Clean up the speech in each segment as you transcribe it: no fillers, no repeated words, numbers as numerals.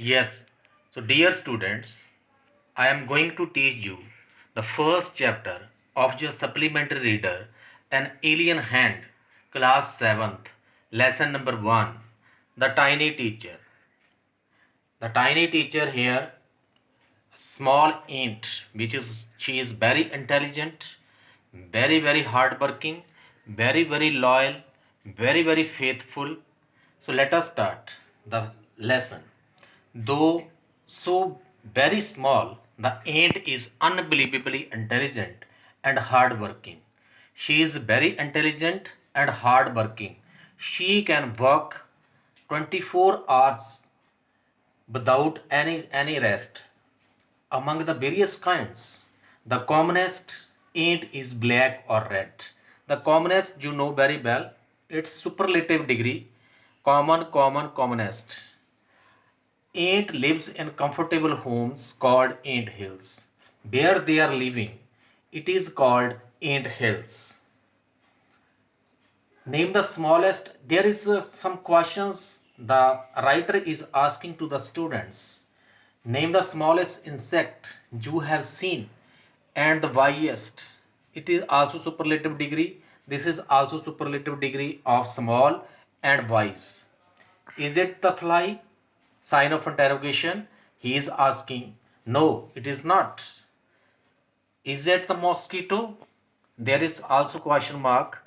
Yes. So, dear students, I am going to teach you the first chapter of your supplementary reader, An Alien Hand, class 7th, lesson number 1, The Tiny Teacher. The tiny teacher here, small ant, which is she is very intelligent, very hardworking, very loyal, very faithful. So let us start the lesson. Though so very small, the ant is unbelievably intelligent and hardworking. She is very intelligent and hardworking. She can work 24 hours without any rest. Among the various kinds, the commonest ant is black or red. The commonest you know very well, its superlative degree, commonest. Ant lives in comfortable homes called ant hills. Where they are living, it is called ant hills. Name the smallest. There is some questions the writer is asking to the students. Name the smallest insect you have seen and the widest. It is also superlative degree. This is also superlative degree of small and wise. Is it the fly? Sign of interrogation. He is asking. No, it is not. Is it the mosquito? There is also question mark.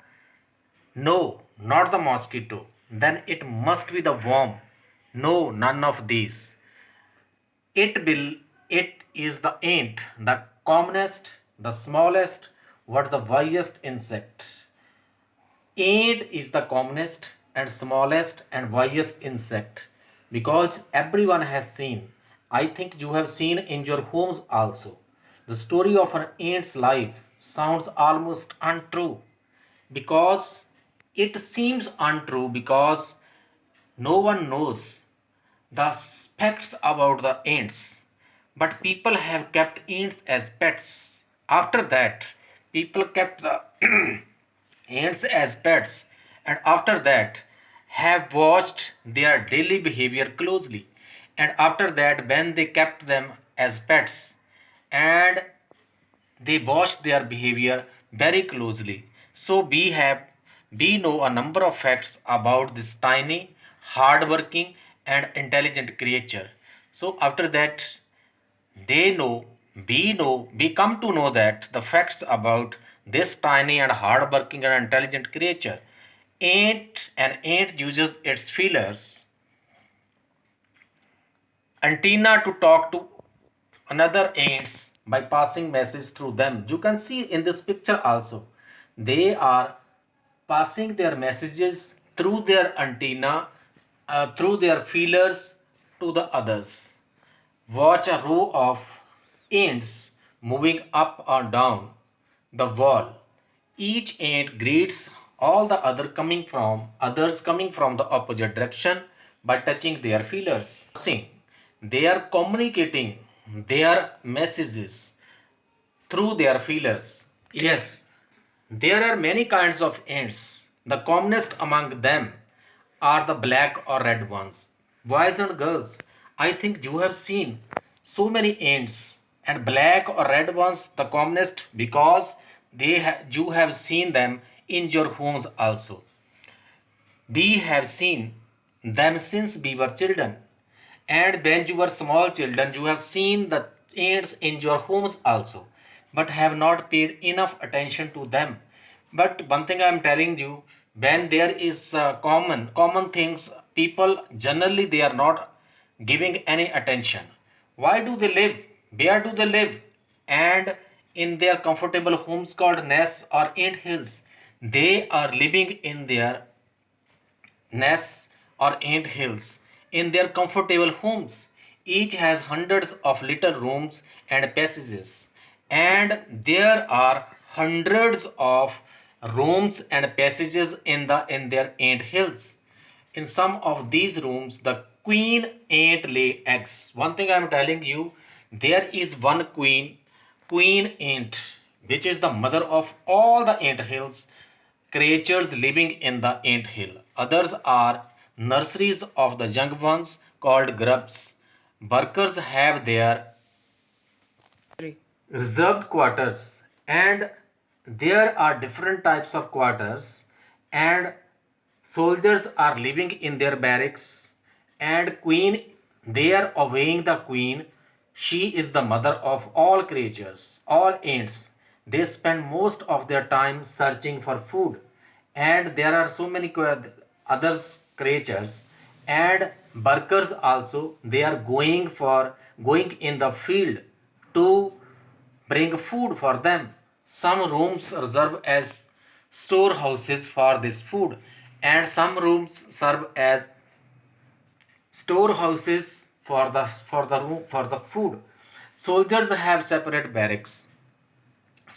No, not the mosquito. Then it must be the worm. No, none of these. It is the ant, the commonest, the smallest, what the wisest insect. Ant is the commonest and smallest and wisest insect because everyone has seen. I think you have seen in your homes also. The story of an ant's life sounds almost untrue because it seems untrue because no one knows the facts about the ants, but people have kept ants as pets. After that, people kept the ants as pets, and after that, have watched their daily behavior closely. And after that, when they kept them as pets, and they watched their behavior very closely. So we know a number of facts about this tiny, hardworking, and intelligent creature. So after that, they know, we come to know that the facts about this tiny and hardworking and intelligent creature. An ant uses its feelers antenna to talk to another ants by passing message through them. You can see in this picture also they are passing their messages through their antenna, through their feelers to the others. Watch a row of ants moving up or down the wall. Each ant greets all the others coming from the opposite direction by touching their feelers. They are communicating their messages through their feelers. Yes, there are many kinds of ants. The commonest among them are the black or red ones. Boys and girls, I think you have seen so many ants, and black or red ones the commonest because you have seen them in your homes also. We have seen them since we were children. And when you were small children, you have seen the ants in your homes also, but have not paid enough attention to them. But one thing I am telling you, when there is common things, people generally they are not giving any attention. Why do they live? Where do they live? And in their comfortable homes called nests or ant hills, they are living in their nests or ant hills in their comfortable homes. Each has hundreds of little rooms and passages, and there are hundreds of rooms and passages in their ant hills. In some of these rooms, the queen ant lay eggs. One thing I am telling you, there is one queen ant, which is the mother of all the ant hills creatures living in the ant hill. Others are nurseries of the young ones called grubs. Workers have their reserved quarters, and there are different types of quarters, and soldiers are living in their barracks, and queen, they are obeying the queen. She is the mother of all creatures, all ants. They spend most of their time searching for food, and there are so many other creatures, and workers also, they are going in the field to bring food for them. Some rooms serve as storehouses for this food, and some rooms serve as storehouses for the food. Soldiers have separate barracks.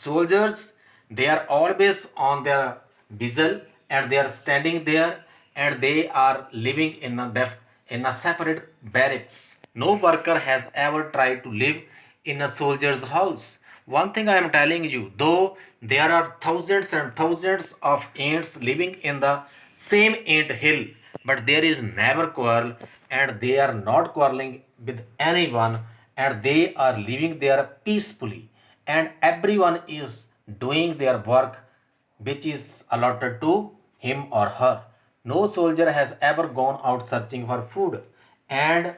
Soldiers, they are always on their diesel, and they are standing there, and they are living in a separate barracks. No worker has ever tried to live in a soldier's house. One thing I am telling you, though there are thousands and thousands of ants living in the same ant hill, but there is never quarrel, and they are not quarreling with anyone, and they are living there peacefully, and everyone is doing their work which is allotted to him or her. No soldier has ever gone out searching for food, and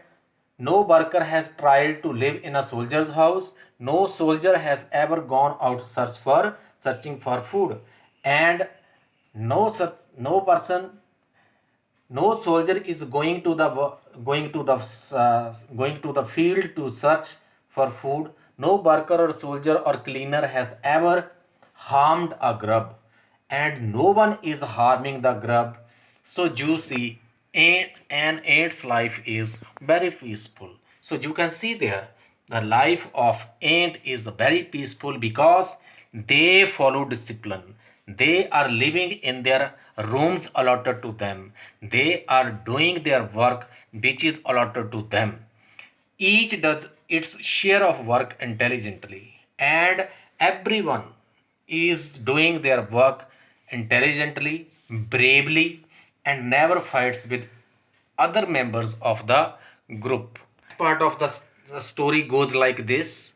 no worker has tried to live in a soldier's house. No soldier has ever gone out searching for food, and no person, no soldier is going to the field to search for food. No worker or soldier or cleaner has ever harmed a grub, and no one is harming the grub. So you see, an ant's life is very peaceful. So you can see there, the life of ant is very peaceful because they follow discipline. They are living in their rooms allotted to them. They are doing their work which is allotted to them. Each does its share of work intelligently, and everyone is doing their work intelligently, bravely, and never fights with other members of the group. Part of the story goes like this,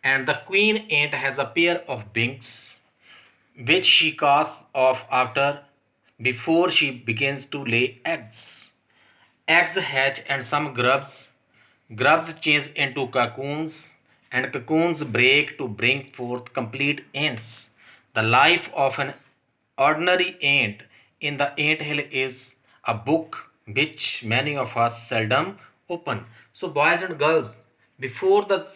and the queen ant has a pair of wings which she casts off after before she begins to lay eggs. Eggs hatch, and some grubs change into cocoons, and cocoons break to bring forth complete ants. The life of an ordinary ant in the ant hill is a book which many of us seldom open. So, boys and girls, before that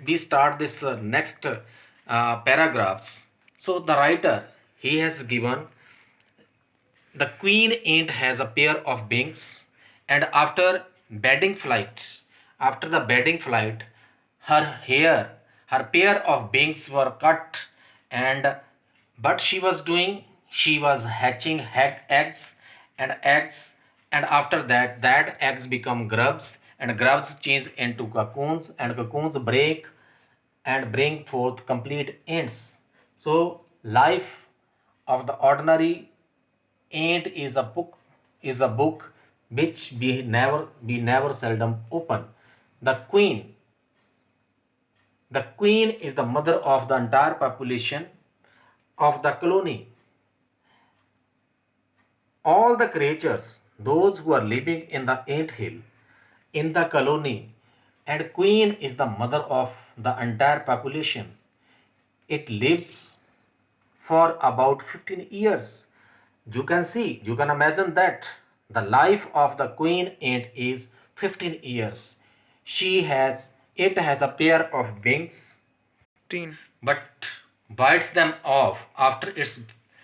we start this next paragraphs. So, the writer, he has given the queen ant has a pair of wings, and after the bedding flight, her pair of wings were cut, and but she was hatching eggs and eggs, and after that, that eggs become grubs, and grubs change into cocoons, and cocoons break and bring forth complete ants. So, life of the ordinary ant is a book which we never seldom open. The queen is the mother of the entire population of the colony. All the creatures, those who are living in the ant hill, in the colony, and queen is the mother of the entire population. It lives for about 15 years. You can imagine that the life of the queen ant is 15 years. It has a pair of wings, but bites them off after its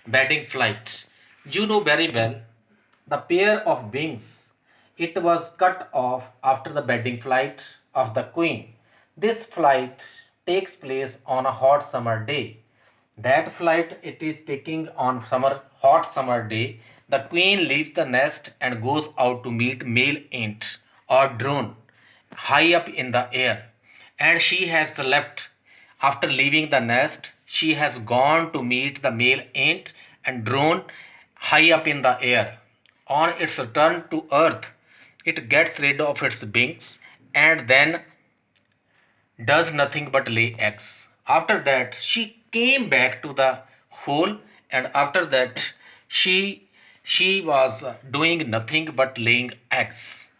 bedding flight. You know very well, the pair of wings, it was cut off after the bedding flight of the queen. This flight takes place on a hot summer day. That flight it is taking on hot summer day. The queen leaves the nest and goes out to meet male ant or drone high up in the air, and she has left. After leaving the nest, she has gone to meet the male ant and drone high up in the air. On its return to earth, it gets rid of its wings and then does nothing but lay eggs. After that, she came back to the hole, and after that, she was doing nothing but laying eggs.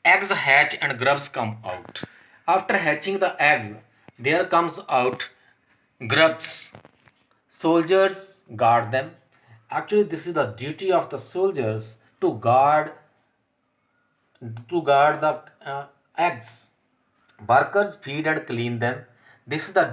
Eggs hatch and grubs come out. After hatching the eggs, there comes out grubs. Soldiers guard them. Actually, this is the duty of the soldiers to guard the eggs. Workers feed and clean them. This is the